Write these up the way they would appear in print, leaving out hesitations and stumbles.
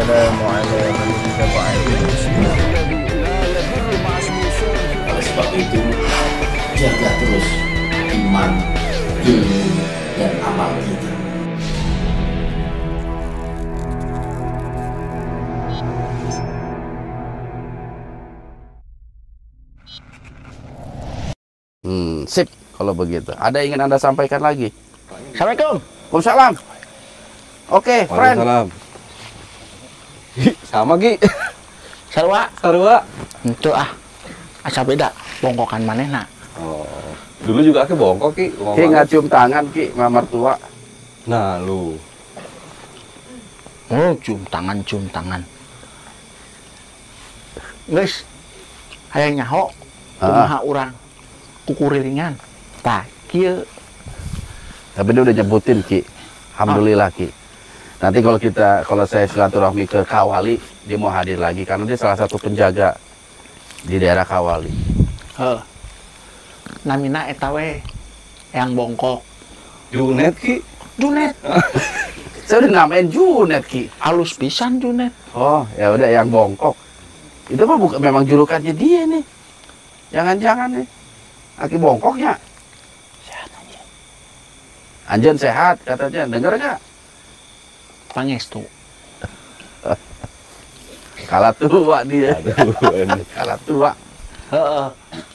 wassalamu ala man ittaba'a Oleh sebab itu, jaga terus iman, ilmu, dan amal kita. Sip, kalau begitu. Ada yang ingin Anda sampaikan lagi? Assalamualaikum. Waalaikumsalam. Oke, friend. Waalaikumsalam. Sama Ki. Sarwa. Sarua. Itu asa beda bongkokan manehna. Oh, dulu juga Ki bongkok Ki. Ki nggak cium tangan Ki, sama mertua. Nah lu. Oh, cium tangan. Guys, hayang nyaho kumaha urang kukurilingan. Tah, kieu. Tapi dia udah nyebutin Ki. Alhamdulillah Ki. Nanti kalau saya silaturahmi ke Kawali, dia mau hadir lagi karena dia salah satu penjaga di daerah Kawali. Namina eta we yang bongkok. Junet Ki. Junet. Saya udah namain Junet Ki. Alus pisan Junet. Oh, ya udah yang bongkok. Itu mah bukan memang julukannya dia nih. Jangan-jangan nih. Aki bongkoknya. Sehat anjeun. Anjen sehat katanya. Dengar nggak? Pangestu. Kalah tua dia. Aduh, Kalah tua. Heeh.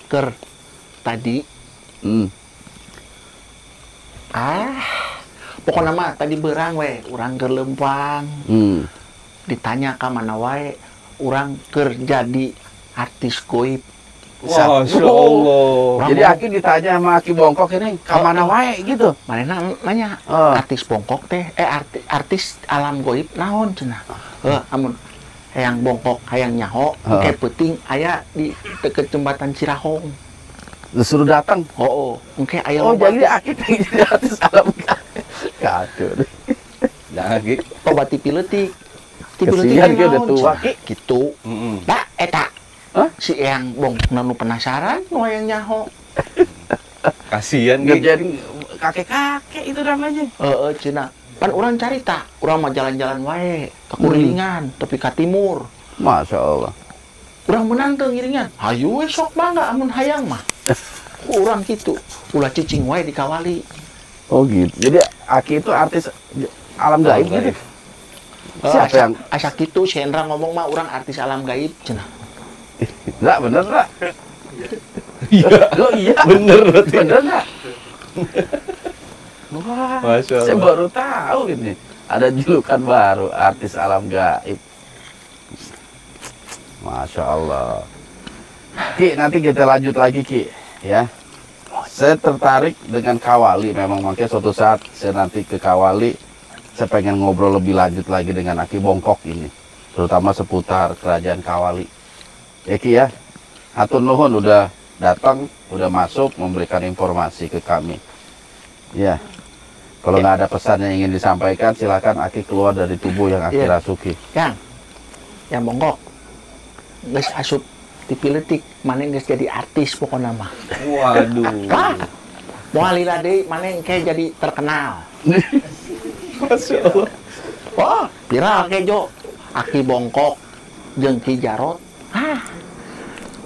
Ker tadi pokoknya mah tadi berang we urang ke Lempang. Ditanya ka mana wae urang keur jadi artis goib. Masya Allah. Jadi Aki ditanya sama Aki bongkok ini kemana wae gitu. Manehna nanya artis bongkok teh artis alam goib naon cenah. Amun hayang bongkok hayang nyaho engke peuting aya di deket jembatan Cirahong. Disuruh datang. Engke aya jadi Aki pengen jadi artis alam kacau. Jangan Ki. loba tipi leutik. Kesian Ki udah tua Ki. Kitu. Da eta si Eyang bong nanu penasaran nu hayang nyaho. Kasihan Nggak Ki. jadi kakek-kakek itu namanya. Cenah. Pan urang carita, urang mah jalan-jalan wae ka kurilingan, tepi ka timur. Masya Allah. Urang menang teu ngiringan. Hayu we sok mangga amun hayang mah. Urang kitu, ulah cicing wae di Kawali. Oh gitu. Jadi Aki itu artis alam gaib gitu. Siapa yang asa kitu si Hendra ngomong mah urang artis alam gaib cenah. Enggak bener enggak? Iya. Oh iya. Bener berarti. Bener enggak? Wah, Masya saya Allah. baru tahu ini. Ada julukan baru, artis alam gaib. Masya Allah. Ki, nanti kita lanjut lagi Ki, ya. Saya tertarik dengan Kawali, memang makanya suatu saat saya nanti ke Kawali, saya pengen ngobrol lebih lanjut lagi dengan Aki Bongkok ini, terutama seputar kerajaan Kawali. Ya Ki ya, hatur nuhun udah datang, udah masuk memberikan informasi ke kami. Ya, kalau nggak ada pesan yang ingin disampaikan, silakan Aki keluar dari tubuh yang Aki rasuki. Yang bongkok, geus asup tipi leutik, maneh geus jadi artis pokona mah. Waduh. Moal lila deui maneh engke jadi terkenal. Masya Allah. Wah, viral ke Jo. Aki bongkok jeung Ki Jarot.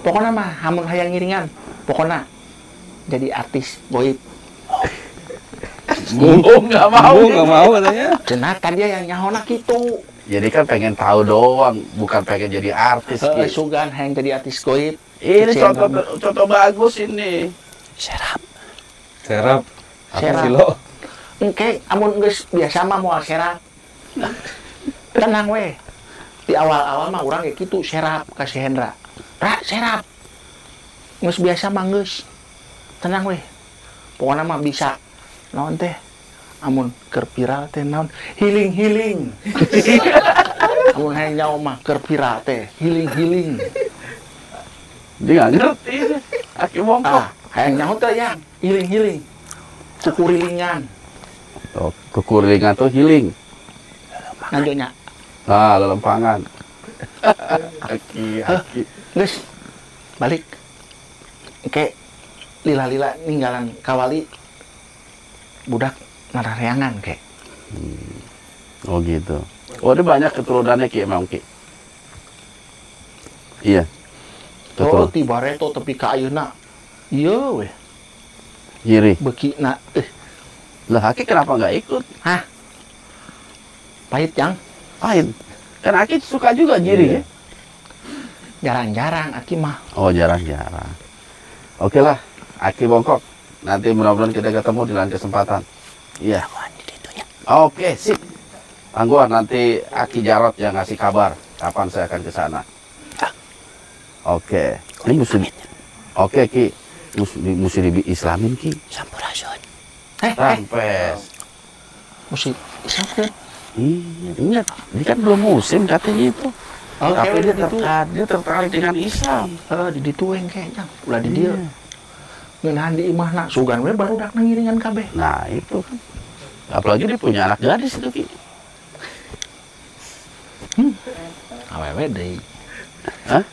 Pokona mah hamun hayang ngiringan, pokona jadi artis goib. Nggak mau. Nggak mau katanya. Cenah tadi yang nyahona kitu. Jadi kan pengen tahu doang, bukan pengen jadi artis. Ki. Sugan hayang jadi artis goib. Ini contoh bagus ini. Serap. Serap. Serap. Silo. Engke amun geus biasa mah moal serap. Tenang we. Di awal-awal mah urang ge kitu serap ka si Hendra. Serap. Geus biasa mah geus. Tenang we. Pokona mah bisa naon teh? Amun keur viral teh naon? Healing. Amun hayang nyaho mah keur viral teh healing. Dia nggak ngerti. Aki bongkok. Hayang nyaho teh yang healing. Kukurilingan. Oh, kekurilingan tuh healing. Nanjonya. Lelempangan. Aki. Geus balik. Engke lila-lila ninggalan Kawali budak narareangan ke. Oh gitu. Oh, ini banyak keturunannya Ki emang Ki. Iya. Oh, Keturunan. tiba reto tepi ka ayeuna. Iya weh, Jiri. bekina. Lah Aki kenapa nggak ikut? Hah? Pahit yang Lain. Kan Aki suka juga jiri ya. jarang-jarang Aki mah. Oh, jarang-jarang. Oke lah, Aki bongkok. Nanti mudah-mudahan kita ketemu di lain kesempatan. Iya. Oke, sip. Angguan, nanti Aki Jarot yang ngasih kabar kapan saya akan ke sana. Oke. Ini musim. Oke, Ki. Musim Islamin, Ki. Sampurasun. Rampes. Musik Islam. Iya, ingat. Ini kan belum musim katanya itu. Oh, Tapi kayak dia tertarik dengan Islam. di ditueng kayaknya. Ulah di dia. Ngenahan di imahna. Sugan we baru dak ngiringan kabeh. Nah, itu kan. Apalagi dia punya anak gadis itu, Ki. Awewe deui. Hah?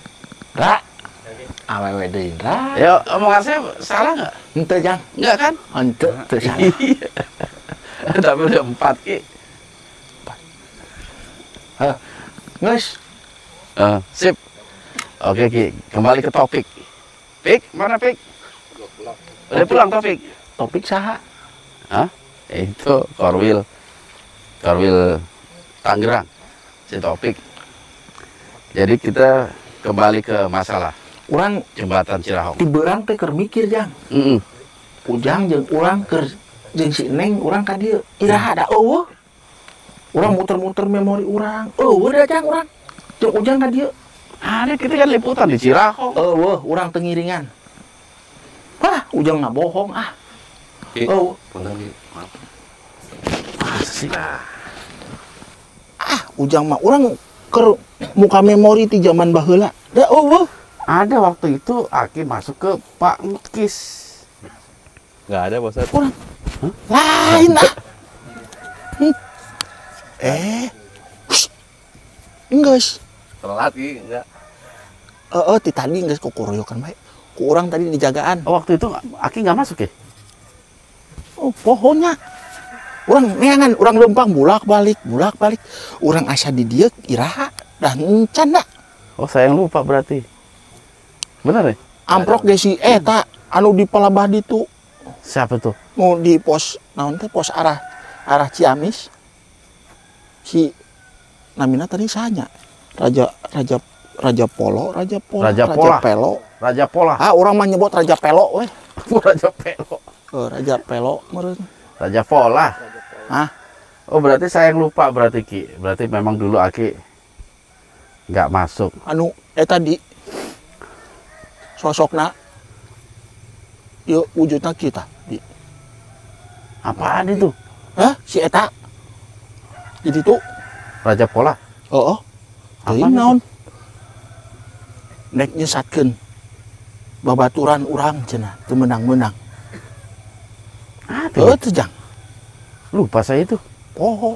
Ra. Awewe deui, Ra. Ya, omongan saya salah nggak? Henteu jang. Nggak kan? Henteu teu salah. Iya. Tapi udah 4, Ki. Geus. Sip. Oke, Ki. Kembali ke topik. Pik, mana Pik? Udah pulang, Topik? Topik saha? Hah? Itu Korwil Tangerang. Si Topik. Jadi kita kembali ke masalah Urang jembatan Cirahong. di beurang teh keur mikir jang. Ujang jeung urang keur jeung si Neng urang ka dieu. Iraha da eueuh. Urang muter-muter memori urang. Eueuh da jang urang. Jeung Ujang ka dieu. Ada kita kan liputan di Cirahong. Eueuh urang teu ngiringan. Wah, Ujang ngabohong ah. Eueuh. Masa sih? Ah, Ujang mah urang keur muka memori ti zaman baheula. Da eueuh. Ada waktu itu Aki masuk ke Pak Ngkis. Nggak ada, Pak Ustadz. Urang. Lain ah. Enggeus. Telat, Ki. Nggak. Ti tadi geus kukuroyokan bae. Ku urang tadi dijagaan. Oh, waktu itu Aki nggak masuk ya? Oh, pohonnya. Urang neangan, urang lempang bulak-balik. Urang asa di dieu iraha dan canda. Oh, saya yang lupa berarti. Benar ya? Amprok ge si eta anu di palabah ditu. Siapa tuh? Nu di pos naon teh pos arah Ciamis. Si namina tadi sanya. Raja Polo. Raja Pola. Ah, urang mah nyebut Raja Pelo we. Raja Pelo. Raja Pelo meureun. Raja Pola. Hah? Oh, berarti saya yang lupa berarti, Ki. Berarti memang dulu Aki nggak masuk. Anu eta di sosokna yuk wujudna kita di Apaan itu? hah si eta jadi tuh Raja Pola. oh Apaan naon nek nyesatkeun babaturan urang cenah teu menang-menang teu jang Lupa saya itu. oh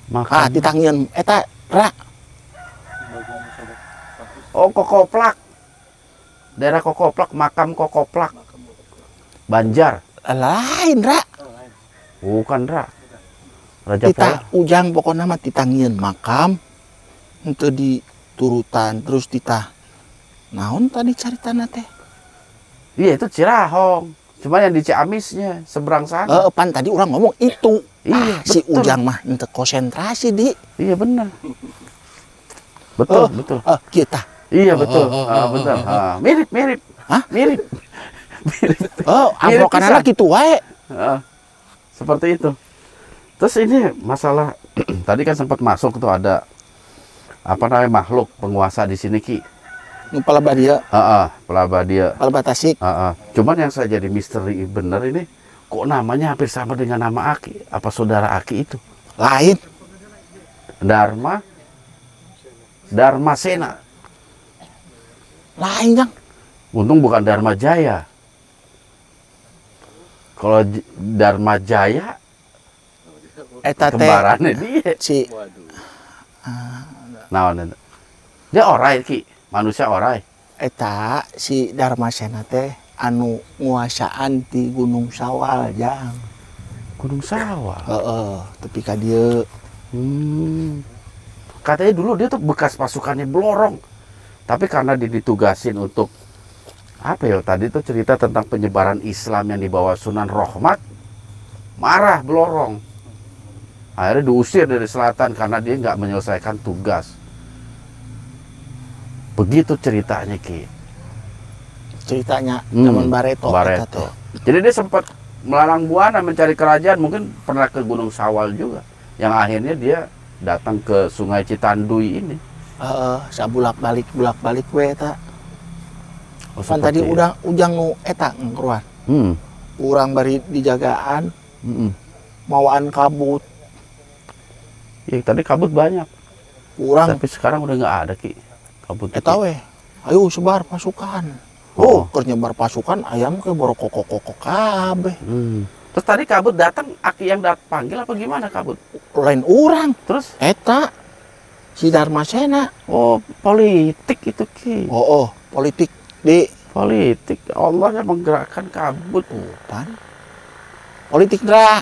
Makam. ditangieun eta ra Oh, Kokoplak. Daerah Kokoplak, makam Kokoplak. Banjar. lain ra Bukan, Ra. Raja Pola. kita ujang pokoknya mah ditangieun makam henteu diturutan terus kita naon tadi caritana teh Iya, itu Cirahong. Cuma yang di Ciamisnya, seberang sana. pan tadi orang ngomong itu. Iya, Si betul. Ujang mah ente konsentrasi di. Iya, benar. Betul, betul. Kita. Iya, betul. Betul. Mirip. Hah? Mirip. Ambrokanana pisan. gitu wae. Seperti itu. Terus ini masalah tadi kan sempat masuk tuh ada apa namanya makhluk penguasa di sini, Ki. Nu palabah dia, Pelaba dia. palabah Tasik. Cuman yang saya jadi misteri bener ini, kok namanya hampir sama dengan nama Aki? Apa saudara Aki itu? Lain. Dharma Sena. Lain Jang. Untung bukan Dharma Jaya. Kalau Dharma Jaya, Eta teh kembarannya dia. si Nah, dia orai, Ki. Manusia orai. eta si Dharmasena teh anu nguasaan di Gunung Sawal Jang. Gunung Sawal. Tapi ka dieu Katanya dulu dia tuh bekas pasukannya Blorong. Tapi karena dia ditugasin untuk apa ya, tadi tuh cerita tentang penyebaran Islam yang dibawa Sunan Rohmat, marah Blorong. Akhirnya diusir dari selatan karena dia nggak menyelesaikan tugas. Begitu ceritanya, Ki. Ceritanya zaman Bareto. Bareto. Jadi dia sempat melarang buana mencari kerajaan, mungkin pernah ke Gunung Sawal juga. Yang akhirnya dia datang ke Sungai Citandui ini. Sabulak balik we eta. Kan seperti tadi udah ujang nu eta ngkeruan. Urang bari dijagaan. Mawaan kabut. Ya tadi kabut banyak. Urang Tapi sekarang udah nggak ada, Ki. Kabut eta we. Ayo sebar pasukan. Keur nyebar pasukan ayam ke borokok-kokok kabeh. Terus tadi kabut datang, Aki yang panggil apa gimana kabut? Lain urang. Terus? Eta si Darmasena. Oh, politik itu, Ki. Politik di Politik. Allah yang menggerakkan kabut. pan. Politik dra.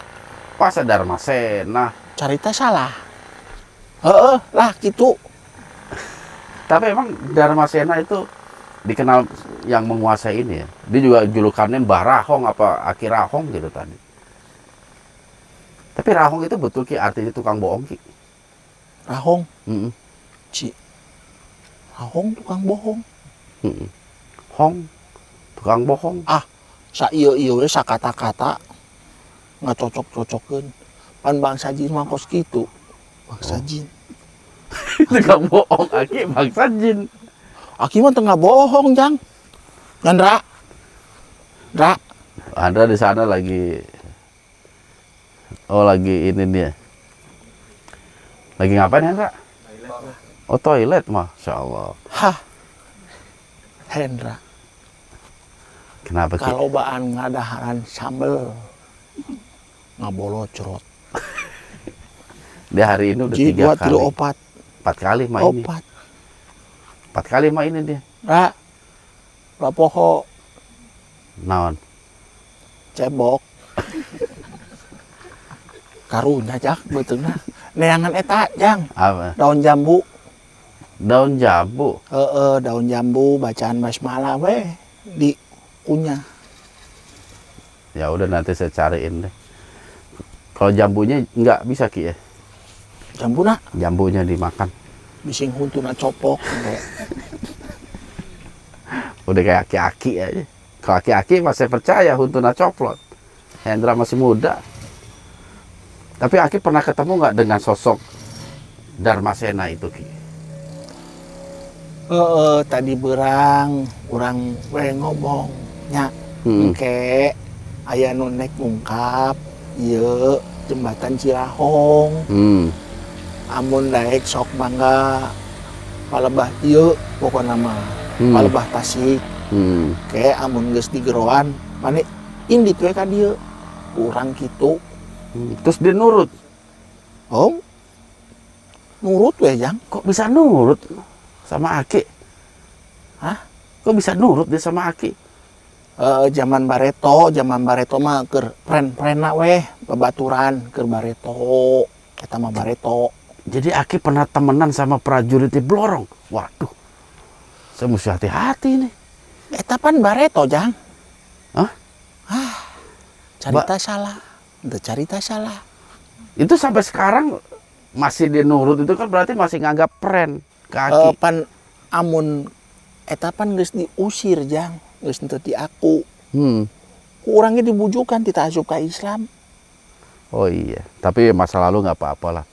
Pas ada Darmasena. Carita salah. Lah gitu. Tapi emang Darmasena itu dikenal yang menguasai ini ya. Dia juga julukannya Mbah Rahong apa Aki Rahong gitu tadi. Tapi Rahong itu betul, Ki, artinya tukang bohong, Ki. Rahong. Rahong tukang bohong. Hong, tukang bohong. Sa iya we sakata-kata nggak cocok-cocokeun. Pan bangsa jin mah kos kitu. Bangsa jin. Tukang bohong, Aki bangsa jin. Aki mah tengah bohong, Jang. Nandra. Andra di sana lagi ini dia. Lagi ngapain, Hendra? Toilet, Masya Allah. Hendra. Kenapa, Ki? Kalau baan ngadaharan sambel ngabolocrot. Dia hari ini udah 3 kali. 4 kali mah ini. 4 kali mah ini dia. Poho Naon? cebok. Karunya jak beuteuna. Neangan eta, Jang. Apa? Daun jambu. Daun jambu. Daun jambu bacaan basmalah we di kunyah. Ya udah nanti saya cariin deh. Kalau jambunya nggak bisa, Ki, ya? Jambuna Jambunya dimakan. bising huntuna copok. Udah kayak aki-aki aja. Kalau aki-aki masih percaya huntuna coplot. Hendra masih muda. Tapi Aki pernah ketemu nggak dengan sosok Darmasena itu, Ki? Tadi urang we ngomongnya engke aya nu nek ngungkap ieu jembatan Cirahong. Amun daek sok mangga palebah ieu pokona mah palebah Tasik. Ke amun geus digeroan mane indit we ka dieu. Urang kitu. Terus dia nurut. Nurut we, Jang. Kok bisa nurut sama Aki? Kok bisa nurut dia sama Aki? Zaman Bareto mah keur pren-prena we, babaturan keur Bareto. Eta mah Bareto. Jadi Aki pernah temenan sama prajurit di Blorong. Waduh. Saya mesti hati-hati nih. Eta pan Bareto, Jang. Carita salah. Udah carita salah. Itu sampai sekarang masih dinurut, itu kan berarti masih nganggap pren ke Aki. Pan amun eta pan geus diusir, Jang. Geus teu diaku. Kurangnya dibujukan kita asup ka Islam. Oh iya, tapi masa lalu nggak apa-apa lah.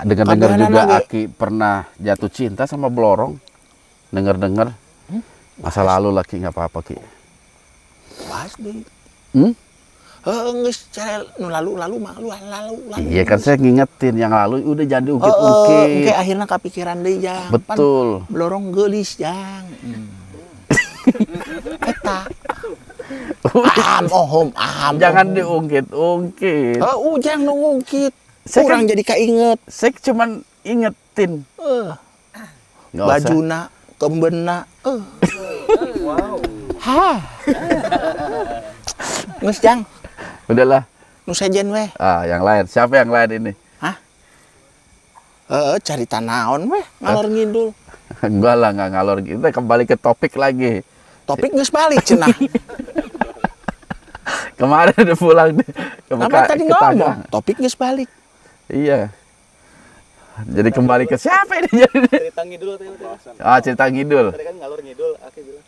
Dengar-dengar juga Aki pernah jatuh cinta sama Blorong. Dengar-dengar masa lalu lagi nggak apa-apa, Ki. Pasti. Geus cara nu lalu mah lalu. Iya kan saya ngingetin yang lalu udah jangan diungkit-ungkit. Engke akhirnya kepikiran deui, Jang. Betul. Blorong geulis, Jang. Eta. Jangan diungkit-ungkit. Ujang nu ngungkit. Kurang jadi kainget. Saya cuman ingetin. Bajuna, kembena. Wow. Nges, Jang. Udahlah. Nu sejen we. Yang lain. Siapa yang lain ini? Carita naon weh ngalor ngidul. Enggak lah, nggak ngalor. Kita kembali ke topik lagi. Topik geus balik cenah. Kemarin udah pulang deh. Apa tadi ngomong? Topik geus balik. Iya. Jadi kembali ke siapa ini? Cerita ngidul teh. Cerita ngidul. Tadi kan ngalor ngidul, Aki bilang.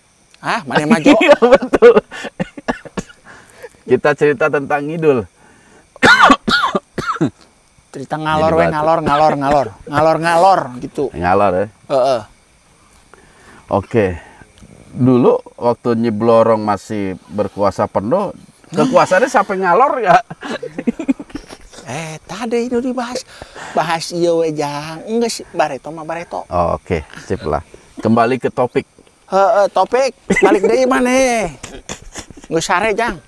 Mana majo? Iya betul. Kita cerita tentang ngidul. Cerita ngalor we ngalor gitu. Ngalor ya. Heeh. Oke. Dulu waktu Nyi Blorong masih berkuasa penuh, kekuasaannya sampai ngalor ya. Tadi itu dibahas. Bahas ieu we jang. Geus bareto mah bareto. Oke, sip lah. Kembali ke topik. Topik balik deui maneh. Geus sare jang.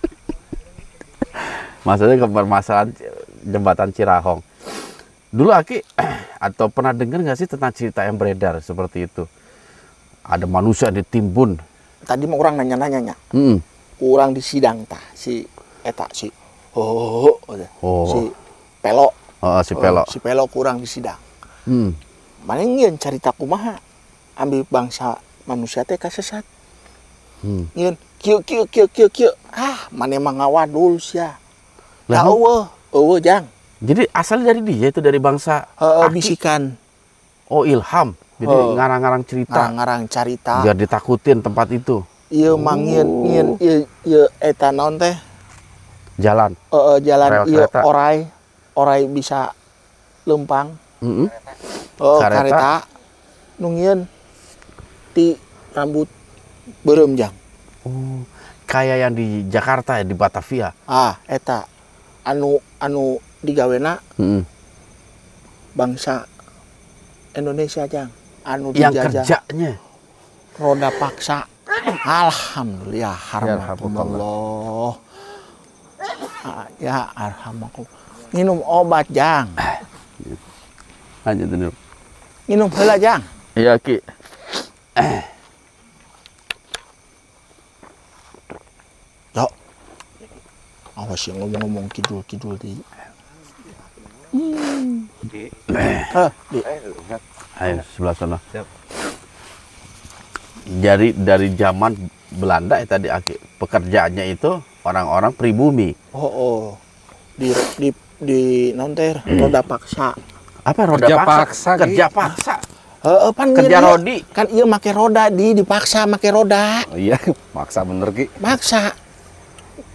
Maksudnya ke permasalahan jembatan Cirahong. Dulu Aki atau pernah dengar nggak sih tentang cerita yang beredar seperti itu? Ada manusia ditimbun. Tadi mau orang nanya-nanya. Orang di sidang tah si eta si si Pelo. Si Pelo. Si Pelo kurang di sidang. Mana ngeun carita kumaha ambil bangsa manusia teh kasesat. Ngeun kieu. Mane mah ngawadul sia. Lah eueuh jang. Jadi asalnya dari dia itu dari bangsa bisikan. Oh, ilham. Jadi ngarang-ngarang cerita. Ngarang carita. Biar ditakutin tempat itu. Ieu mah ngieun ieu eta naon teh? Jalan. Jalan Rel ieu kereta. orai bisa lempang. Kareta. Kareta nu ngieun ti rambut beureum jang. Oh, kayak yang di Jakarta ya, di Batavia. Eta anu digawena bangsa Indonesia jang. Anu Yang dijajah kerjanya roda paksa. Alhamdulillah haramakumullah. Ya arhamakum. Minum obat jang. Lanjut dulu. Minum heula jang. Iya Ki. Yo. Awas yang ngomong-ngomong kidul di. Ayo sebelah sana. Siap. Jadi dari zaman Belanda ya tadi Aki, pekerjaannya itu orang-orang pribumi. Di nonter roda paksa. Apa roda Kerja paksa? paksa, Kerja paksa. Kerja rodi. Kan iya make roda dipaksa make roda. Oh iya, maksa bener Ki. Maksa.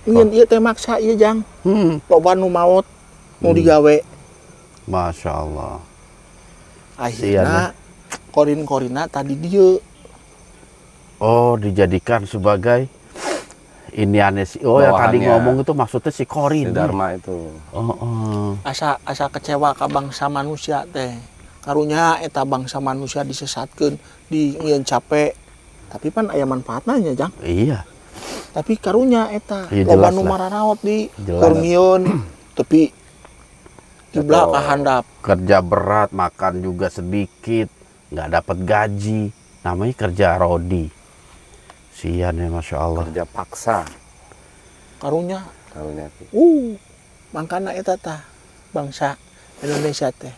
Ingin ieu teh maksa ieu jang. Loba nu maot mau digawe. Masya Allah. Akhirnya korin-korina tadi dia. Oh, dijadikan sebagai ini aneh sih. Oh, yang tadi Bawahannya. ngomong itu maksudnya si Korin. Si Dharma itu. Asa kecewa ka bangsa manusia teh. Karunya eta bangsa manusia disesatkeun, di ngieun capek. Tapi pan aya manfaatna nya jang. Iya. Tapi karunya eta Iya, loba jelas nu lah. mararaot di Jelas. Kurniun tapi jumlah kahandap. Kerja berat, makan juga sedikit, nggak dapat gaji. Namanya kerja rodi. Sian ya, Masya Allah. Kerja paksa. Karunya Ki. mangkana eta tah bangsa Indonesia teh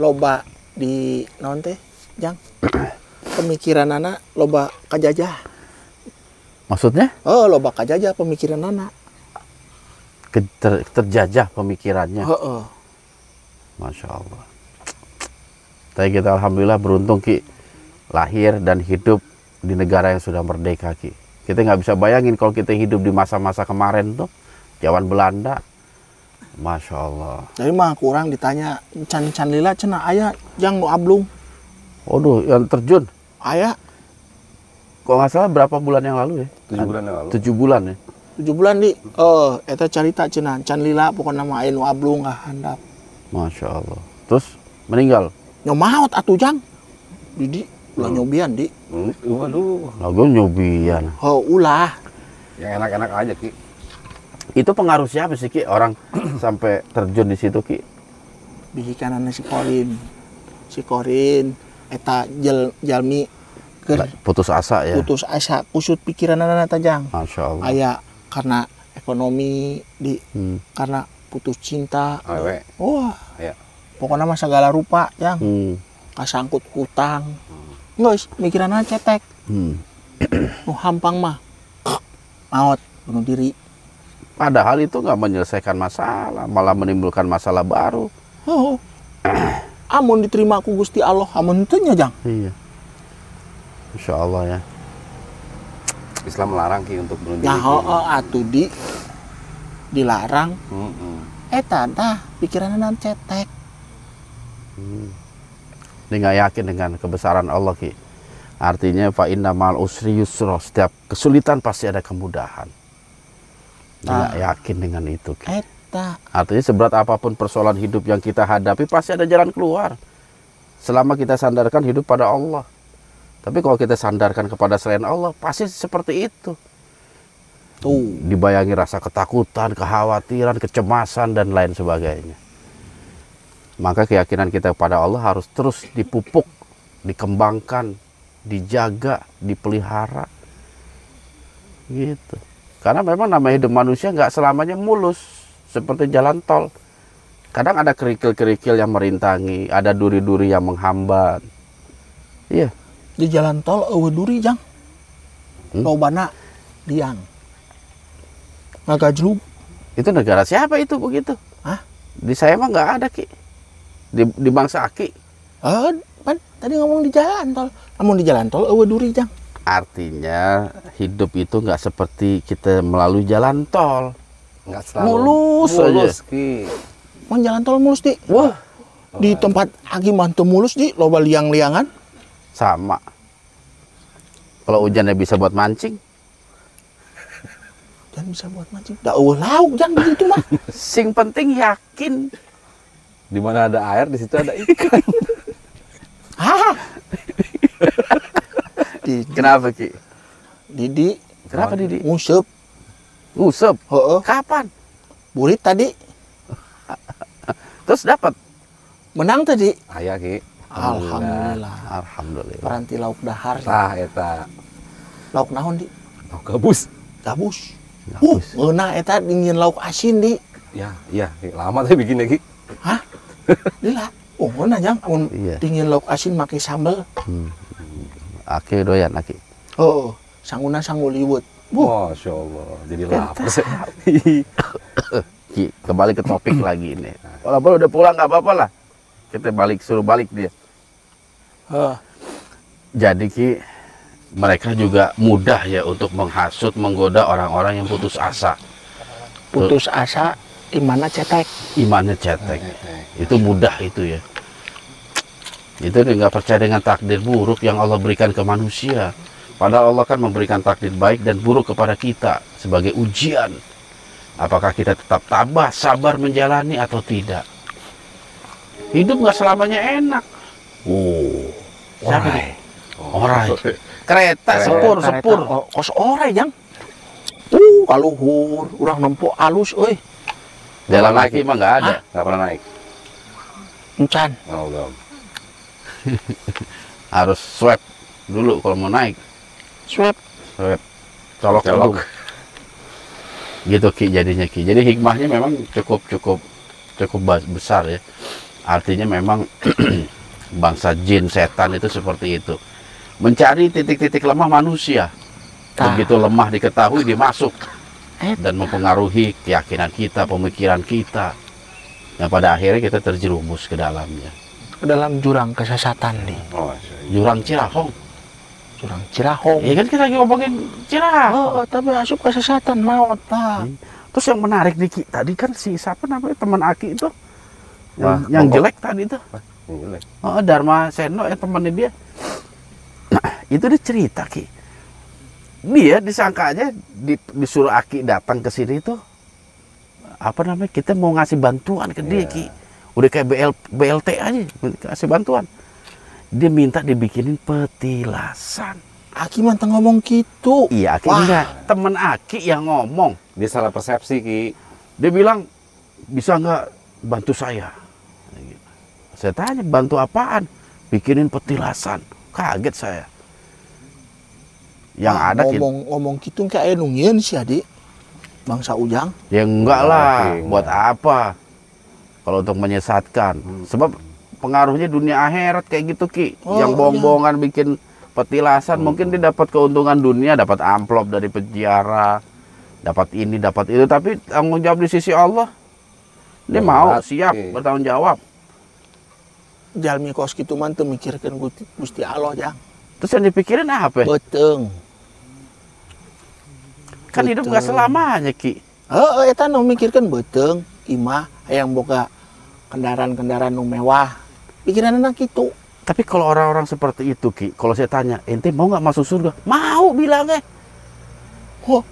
loba di naon teh jang pemikiran anak loba kajajah. Maksudnya? Loba kajajah pemikiran anak. Terjajah pemikirannya. Masya Allah. Tapi kita alhamdulillah beruntung Ki, lahir dan hidup di negara yang sudah merdeka Ki. Kita nggak bisa bayangin kalau kita hidup di masa-masa kemarin tuh, zaman Belanda. Masya Allah. Jadi mah kurang ditanya can lila cenah aya jang nu ablung. Waduh, yang terjun. Aya Kok nggak salah berapa bulan yang lalu ya? 7 bulan yang lalu. 7 bulan ya? 7 bulan di. Eta carita cenah can lila pokokna mah aya nu ablung handap. Masya Allah. Terus meninggal. Nyomaot atuh jang. Didi ulah nyobian di. Waduh. Lagu nyobian. Ulah. Yang enak-enak aja Ki. Itu pengaruh siapa sih Ki? Orang sampai terjun di situ Ki? Bihikanana si Korin. Eta jalmi keur Putus asa ya? putus asa kusut pikiranana tajang. Masya Allah. Aya karena ekonomi di karena putus cinta. Awewe. Wah. Ya. Pokoknya mah segala rupa, Jang. Kasangkut hutang. Geus mikiranna cetek. Nu hampang mah maot bunuh diri. Padahal itu nggak menyelesaikan masalah, malah menimbulkan masalah baru. Oh. Amun diterima ku Gusti Allah, amun teu nya, Jang. Iya. Insya Allah ya. Islam melarang Ki untuk bunuh diri. Nah, atuh dilarang. Eta tah pikiranna cetek. Ini nggak yakin dengan kebesaran Allah, Ki. Artinya fa inna ma'al usri yusra, setiap kesulitan pasti ada kemudahan. Nggak yakin dengan itu, Ki. Eta. Artinya seberat apapun persoalan hidup yang kita hadapi pasti ada jalan keluar. Selama kita sandarkan hidup pada Allah. Tapi kalau kita sandarkan kepada selain Allah, pasti seperti itu. Tuh. Dibayangi rasa ketakutan, kekhawatiran, kecemasan, dan lain sebagainya. Maka keyakinan kita kepada Allah harus terus dipupuk, dikembangkan, dijaga, dipelihara. Gitu. Karena memang nama hidup manusia nggak selamanya mulus, seperti jalan tol. Kadang ada kerikil-kerikil yang merintangi, ada duri-duri yang menghambat. Iya. Di jalan tol eueuh duri, Jang. Lobana liang. Ngagajlug. Itu negara siapa itu begitu? Hah? Di saya mah nggak ada, Ki. Di bangsa Aki. Pan tadi ngomong di jalan tol. Namun di jalan tol eueuh duri, Jang. Artinya hidup itu nggak seperti kita melalui jalan tol. Nggak selalu Mulus aja. Ki. Mun jalan tol mulus, Di. Wah, Di tempat agi mah teu mulus, Di. Loba liang-liangan. sama. Kalau hujannya bisa buat mancing, Dan bisa buat mancing. Da eueuh lauk, Jang, begitu mah. sing penting yakin. Di mana ada air, di situ ada ikan. Hah? Kenapa, Ki? Didi. Kenapa, Didi? Nguseup. Ngusep. Heeh. Kapan? Burit tadi. Terus dapat? Menang tadi. Aya Ki. Alhamdulillah. Alhamdulillah. Peranti lauk dahar. Tah eta. Lauk naon, Di? Oh, gabus. Gabus. Gabus. Euna eta dingin lauk asin, Di. Ya, iya, Ki. Lama teh bikinnya Ki. Hah? Lila. Oh, euna, Jang. Amun Iya. dingin lauk asin make sambel. Aki doyan, Aki. Oh, sanguna sanguliwut. Masya Allah. Jadi lapar saya. Ki, kembali ke topik lagi ini. Walaupun udah pulang nggak apa-apa lah. Kita suruh balik dia. Jadi, Ki, mereka juga mudah ya untuk menghasut, menggoda orang-orang yang putus asa. Putus asa, imanna cetek. Imannya cetek. Itu mudah itu ya. Itu dia nggak percaya dengan takdir buruk yang Allah berikan ke manusia. Padahal Allah kan memberikan takdir baik dan buruk kepada kita sebagai ujian. Apakah kita tetap tabah, sabar menjalani atau tidak? Hidup nggak selamanya enak. Oh, siapa nih? Orai. Kereta, sepur. Kos orai, Jang. Kaluhur, urang nempo alus, euy. Jalan kaki mah nggak ada. Nggak pernah naik. Encan. Oh, belum. Harus swab dulu kalau mau naik. Swab. Swab. Colok. Gitu, Ki, jadinya, Ki. Jadi hikmahnya memang cukup besar ya. Artinya memang bangsa jin, setan itu seperti itu. Mencari titik-titik lemah manusia. Begitu lemah diketahui, dia masuk dan mempengaruhi keyakinan kita, pemikiran kita. Yang pada akhirnya kita terjerumus ke dalamnya. Ke dalam jurang kesesatan nih. Oh, Jurang Cirahong. Jurang Cirahong. Iya kan kita lagi ngomongin Cirahong. Tapi asup kesesatan maut, Pak. Terus yang menarik nih, Ki, tadi kan si siapa namanya teman Aki itu Wah, yang Bongkok. jelek tadi itu. Yang jelek. Oh, Dharma Seno ya temannya dia. Nah, itu dia cerita, Ki. Dia disangka aja disuruh Aki datang ke sini tuh apa namanya, kita mau ngasih bantuan ke dia, Ki. Udah kayak BLT aja kasih bantuan. Dia minta dibikinin petilasan. Aki manteng ngomong gitu. Iya, Aki enggak. Temen Aki yang ngomong. Dia salah persepsi Ki. Dia bilang, bisa nggak bantu saya? Saya tanya, bantu apaan? Bikinin petilasan. Kaget saya. Yang ada ngomong gitu kayak nungguin sih, Adik. Bangsa Ujang. ya enggak lah, Enggak. buat apa? kalau untuk menyesatkan. Sebab pengaruhnya dunia akhirat kayak gitu Ki. Oh, Yang bohong-bohongan bikin petilasan, mungkin dia dapat keuntungan dunia, dapat amplop dari penjara, dapat ini, dapat itu, tapi tanggung jawab di sisi Allah. Dia mau siap bertanggung jawab. Jalmi kos kitu man teu mikirkeun Gusti Allah jang. Terus yang dipikirin apa? Beteung. Kan hidup nggak selamanya Ki. Heeh, eta nu mikirkeun beteung, imah hayang boga kendaraan-kendaraan nu mewah. Pikiranna kitu. Tapi kalau orang-orang seperti itu Ki, kalau saya tanya, ente mau nggak masuk surga? Mau bilangnya. Oh,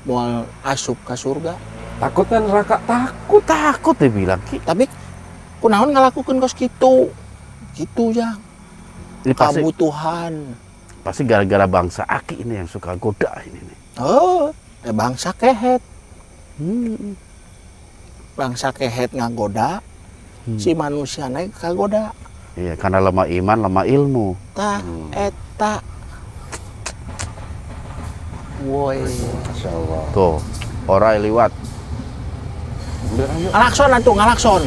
mau asup ke surga. Takut kan neraka? Takut dia bilang Ki. Tapi kunaon ngalakukeun kos kitu. Kitu jang. Ini Kebutuhan. pasti gara-gara bangsa Aki ini yang suka goda ini nih. Oh, bangsa kehet. Bangsa kehet ngagoda, si manusia naik kagoda. Iya, karena lemah iman, lemah ilmu. Tah, eta. Woi. Masya Allah. Tuh, orang liwat. Ngalakson atuh, ngalakson.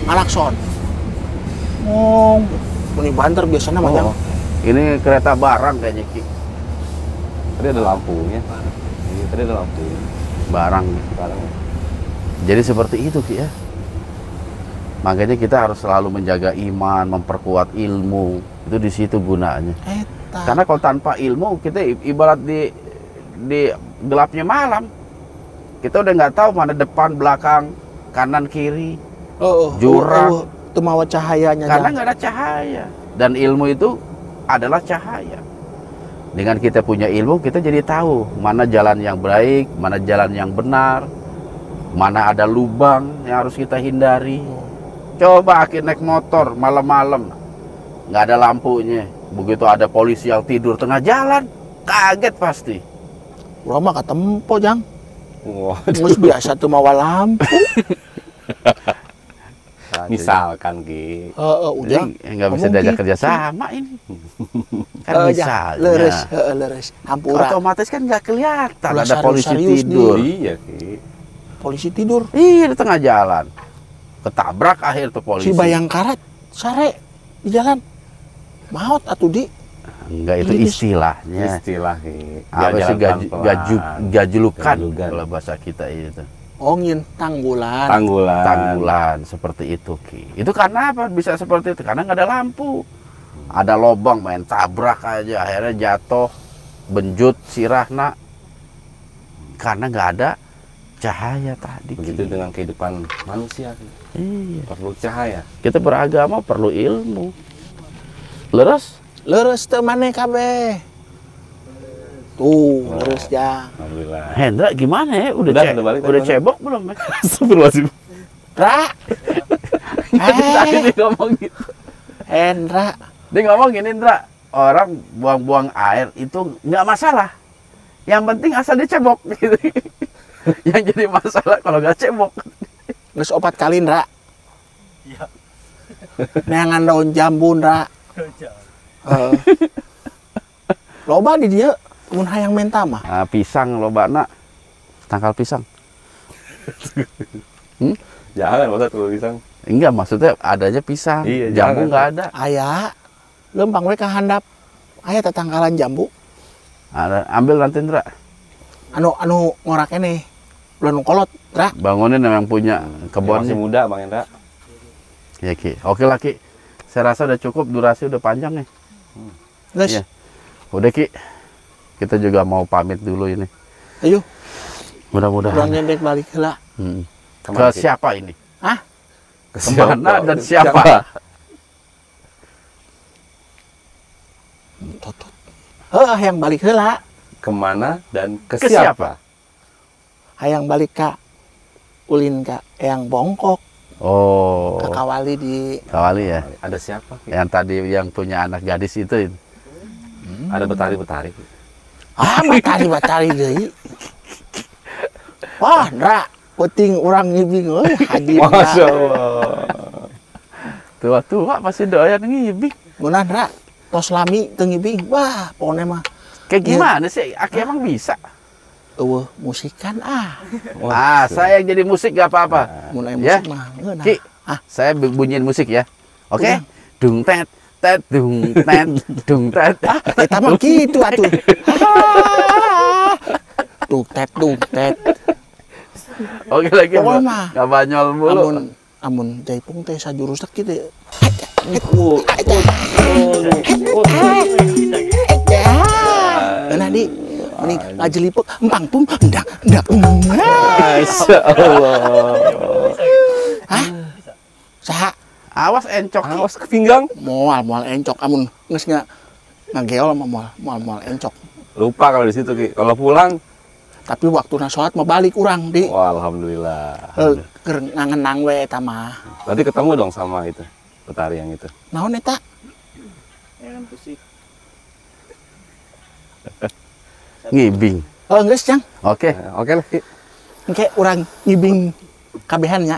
Ngalakson. Ngong. Muni banter biasanya mah jang. Ini kereta barang kayaknya Ki. Tadi ada lampunya. Iya, tadi ada lampunya. Barang. Jadi seperti itu Ki ya. Makanya kita harus selalu menjaga iman, memperkuat ilmu. Itu di situ gunanya. Eta. Karena kalau tanpa ilmu kita ibarat di gelapnya malam. Kita udah nggak tahu mana depan, belakang, kanan, kiri, jurang. Itu mawa cahayanya. Karena nggak ada cahaya. Dan ilmu itu adalah cahaya. Dengan kita punya ilmu, kita jadi tahu mana jalan yang baik, mana jalan yang benar, mana ada lubang yang harus kita hindari. Coba Aki naik motor malam-malam, nggak ada lampunya. Begitu ada polisi yang tidur tengah jalan, kaget pasti. Urang mah katempo jang. Wah, Mus biasa tuh mawa lampu. misalkan Ki. Udah. Nggak bisa diajak kerja sama ini. Kan misalnya. Leres. Hampura. Otomatis kan nggak kelihatan Ulah ada polisi serius tidur. Iya Ki. Polisi tidur. Iya di tengah jalan. Ketabrak akhir tuh polisi. Si Bayangkara sare di jalan. Maut atuh di. Enggak, itu istilahnya. Istilah Ki. Apa sih gajulukan Gajulukan. kalau bahasa kita itu. Oh ngin tanggulan. Tanggulan seperti itu Ki. Itu karena apa bisa seperti itu? Karena nggak ada lampu. Ada lobang main tabrak aja akhirnya jatuh benjut sirahna. Karena nggak ada cahaya tadi. Begitu Ki. dengan kehidupan manusia Ki. Iya. Perlu cahaya. Kita beragama perlu ilmu. Leres? Leres teu maneh kabeh. Tuh, leres jang. Alhamdulillah. Hendra gimana ya? Udah balik, udah balik. cebok belum? Ya? Astagfirullahaladzim. Ra. Tadi dia ngomong gitu. Hendra. Dia ngomong gini, Indra, orang buang-buang air itu nggak masalah. Yang penting asal dia cebok. Gitu. Yang jadi masalah kalau nggak cebok. Geus 4 kali, Ra. Iya. Neangan daun jambu, Ra. Loba di dia mun hayang menta mah. Nah, pisang lobana. Tangkal pisang. Jangan masa tuh pisang. Enggak, maksudnya adanya pisang. Iya, jambu jangan. nggak ada. Aya. Lempang we ka handap. Aya tatangkalan jambu. Ada, ambil nanti, Indra. Anu ngorak keneh. Ulah nu kolot, Ra. Bangunin yang punya Masih kebunnya. muda Bang Hendra. Ya, Ki. Oke lah, Ki. Saya rasa udah cukup, durasi udah panjang nih. Geus. Iya. Udah, Ki. Kita juga mau pamit dulu ini. Ayo, urang Mudah-mudahan. nyendek balik heula. Ke Kemana, Ki? siapa ini? Hah? Kemana dan siapa? Totot. Hayang balik heula. Kemana dan ke Ke siapa? siapa? Hayang balik ka ulin ka Eyang Bongkok. Oh, Ka Kawali di Kawali ya. Ada siapa Ki? Yang tadi yang punya anak gadis itu. Ada betari-betari Ki. batari deui. Wah, Ndra, penting urang ngibing euy, haji. Masya Allah. Tua-tua pasti doyan ngibing. Munah Ndra, tos lami teu ngibing. Wah, pokoknya mah Kayak gimana sih? Aki emang bisa? musikan Saya yang jadi musik gak apa-apa. mun aya Ya. musik mah ngeunah. Ki, saya bunyiin musik ya. Oke? Udah. Dung tet tet dung tet dung tet. Eta mah kitu atuh. Dung tet. Oke lagi Pokoknya mah. Gak banyol mulu. Amun jaipung teh sajurusak kitu. Nah di mending ngajelipuk empang pum ndak. Masya Allah. Saha Awas encok. Ki. Awas ke pinggang. moal encok amun geus ngageol mah moal encok. Lupa kalau di situ Ki. Kalau pulang, Tapi waktuna sholat mah balik urang di wah, alhamdulillah. keur ngangenang we eta mah. Berarti ketemu dong sama itu petari yang itu. Naon eta? Ngibing. Geus Jang. Oke. Oke lah Ki. Engke urang ngibing kabehan nya.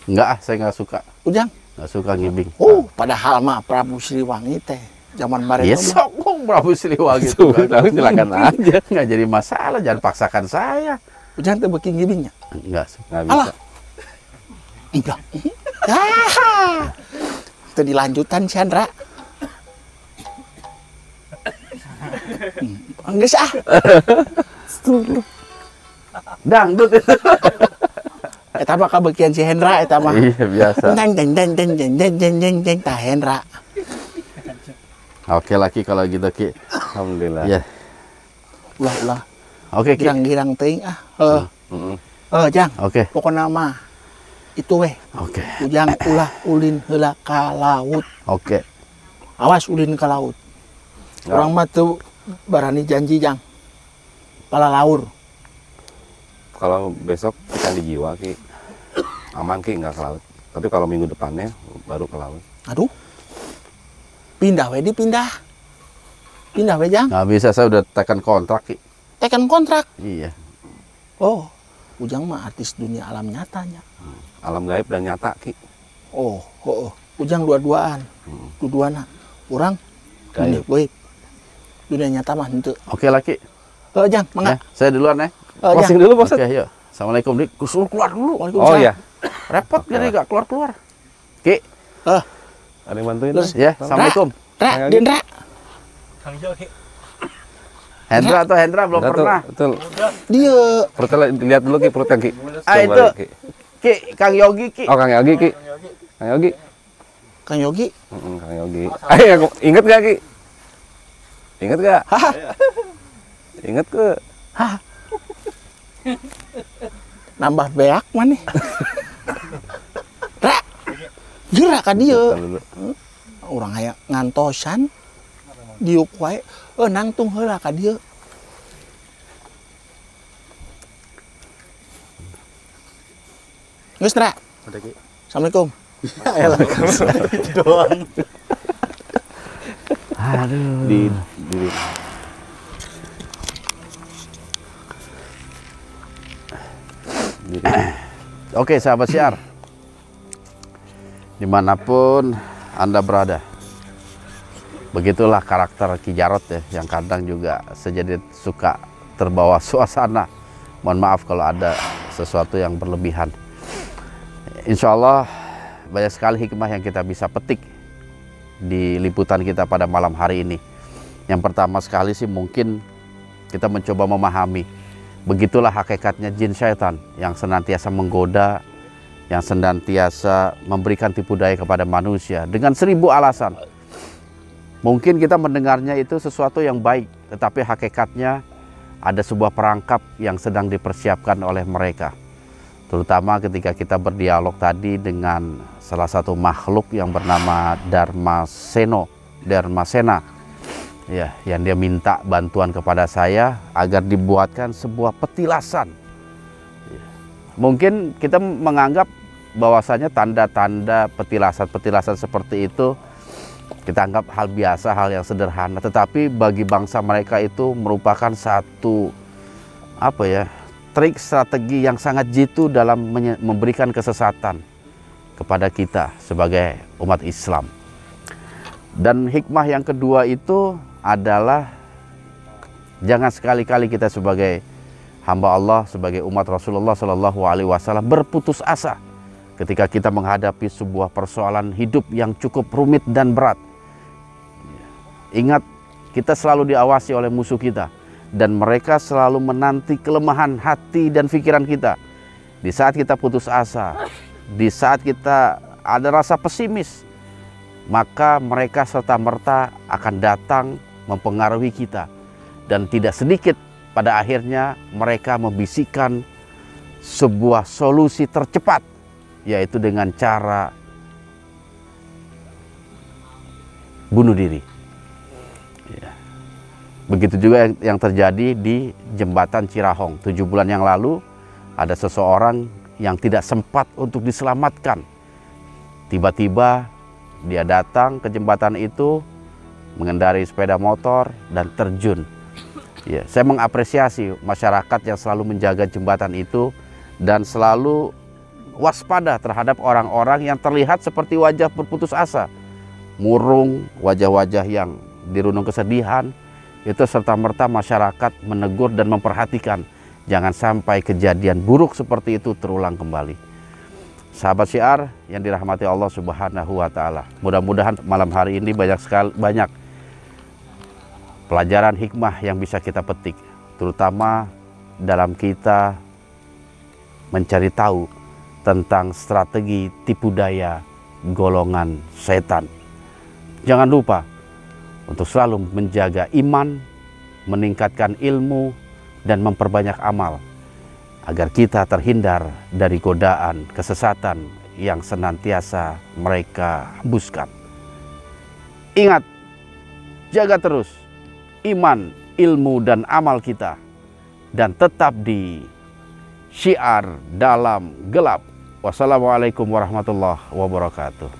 Enggak, saya nggak suka. Ujang. Nggak suka ngibing. Padahal mah Prabu Siliwangi teh zaman bareng Ya sok Prabu Siliwangi itu kan. Tahu silakan aja. Nggak jadi masalah, jangan paksakan saya. Ujang teh beuki ngibingnya. Enggak. Nggak bisa. Alah. Udah. Itu dilanjutan Chandra. Geus Dangdut. eta mah kabeukian si Hendra eta mah. Iya, biasa. Deng tah Hendra. Oke lagi kalau gitu Ki. Alhamdulillah. Ya. Ulah. Oke Ki. Girang-girang teuing Mm-mm. Jang. Oke. Pokokna mah itu weh. Oke. Ujang ulah ulin heula ka laut. Oke. Awas ulin ka laut. Urang mah teu barani janji Jang. Pala laur. Kalau besok kita di Jiwa Ki, aman Ki, nggak ke laut. Tapi kalau minggu depannya baru ke laut. Aduh. Pindah we dipindah. Pindah we Jang. Nggak bisa, saya udah tekan kontrak Ki. Tekan kontrak. Iya. Oh, Ujang mah artis dunia alam nyatanya. Alam gaib dan nyata Ki. Oh. Ujang dua-duaan. Dua-duana. Urang dunia Gaib. gaib. Dunia nyata mah henteu. Oke lagi. Jang, mangga. Ya, saya duluan ya. Closing Jang. dulu Pak Oke, Ustadz. yuk. Assalamualaikum Dik. Kusul keluar dulu. Oh Waalaikumsalam. iya. Repot jadi nggak keluar. Ki. Ada yang bantuin? Terus, Ya, assalamualaikum. Ra, Dendra. Hendra atau Hendra belum pernah. Betul. Dia Perutnya lihat dulu Ki, perutnya Ki. Ah, Coba itu. Ki. Ki, Kang Yogi Ki. Oh, Kang Yogi Ki. Kang Yogi. Kang Yogi. Kang Yogi. Ayo, inget gak Ki? Inget gak? Inget ke? Nambah beak mana? Ra. Jura ka dieu. Dulu. Urang aya ngantosan. Diuk wae. Nangtung heula ka dieu. Geus, Ra. Assalamualaikum. Aduh. Di Oke, sahabat siar. Dimanapun Anda berada. Begitulah karakter Ki Jarot ya, yang kadang juga sejadi suka terbawa suasana. Mohon maaf kalau ada sesuatu yang berlebihan. Insya Allah banyak sekali hikmah yang kita bisa petik di liputan kita pada malam hari ini. Yang pertama sekali sih mungkin kita mencoba memahami begitulah hakikatnya jin syaitan yang senantiasa menggoda, yang senantiasa memberikan tipu daya kepada manusia dengan 1000 alasan. Mungkin kita mendengarnya itu sesuatu yang baik, tetapi hakikatnya ada sebuah perangkap yang sedang dipersiapkan oleh mereka. Terutama ketika kita berdialog tadi dengan salah satu makhluk yang bernama Dharmasena. Ya, yang dia minta bantuan kepada saya agar dibuatkan sebuah petilasan. Mungkin kita menganggap bahwasanya tanda-tanda petilasan seperti itu kita anggap hal biasa, hal yang sederhana. Tetapi bagi bangsa mereka itu merupakan satu trik strategi yang sangat jitu dalam memberikan kesesatan kepada kita sebagai umat Islam. Dan hikmah yang kedua itu adalah jangan sekali-kali kita sebagai hamba Allah sebagai umat Rasulullah Shallallahu Alaihi Wasallam berputus asa ketika kita menghadapi sebuah persoalan hidup yang cukup rumit dan berat. Ingat, kita selalu diawasi oleh musuh kita dan mereka selalu menanti kelemahan hati dan pikiran kita. Di saat kita putus asa, di saat kita ada rasa pesimis, maka mereka serta-merta akan datang mempengaruhi kita. Dan tidak sedikit pada akhirnya mereka membisikkan sebuah solusi tercepat, yaitu dengan cara bunuh diri. Ya. Begitu juga yang terjadi di jembatan Cirahong. 7 bulan yang lalu ada seseorang yang tidak sempat untuk diselamatkan. Tiba-tiba dia datang ke jembatan itu mengendarai sepeda motor dan terjun. Ya, saya mengapresiasi masyarakat yang selalu menjaga jembatan itu dan selalu waspada terhadap orang-orang yang terlihat seperti wajah berputus asa, murung, wajah-wajah yang dirundung kesedihan. Itu serta-merta masyarakat menegur dan memperhatikan jangan sampai kejadian buruk seperti itu terulang kembali. Sahabat Syiar yang dirahmati Allah Subhanahu wa Ta'ala, mudah-mudahan malam hari ini banyak pelajaran hikmah yang bisa kita petik, terutama dalam kita mencari tahu tentang strategi tipu daya golongan setan. Jangan lupa untuk selalu menjaga iman, meningkatkan ilmu, dan memperbanyak amal agar kita terhindar dari godaan kesesatan yang senantiasa mereka hembuskan. Ingat, jaga terus iman, ilmu, dan amal kita, dan tetap di Syiar dalam gelap. Wassalamualaikum warahmatullahi wabarakatuh.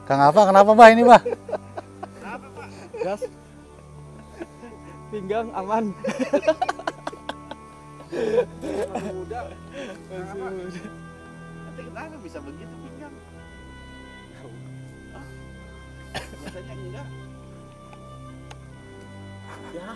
Kang Apa, kenapa Bah ini Bah? Kenapa Pak? Gas. Pinggang aman. Muda. Nanti kenapa bisa begitu pinggang? Biasanya enggak. Ya.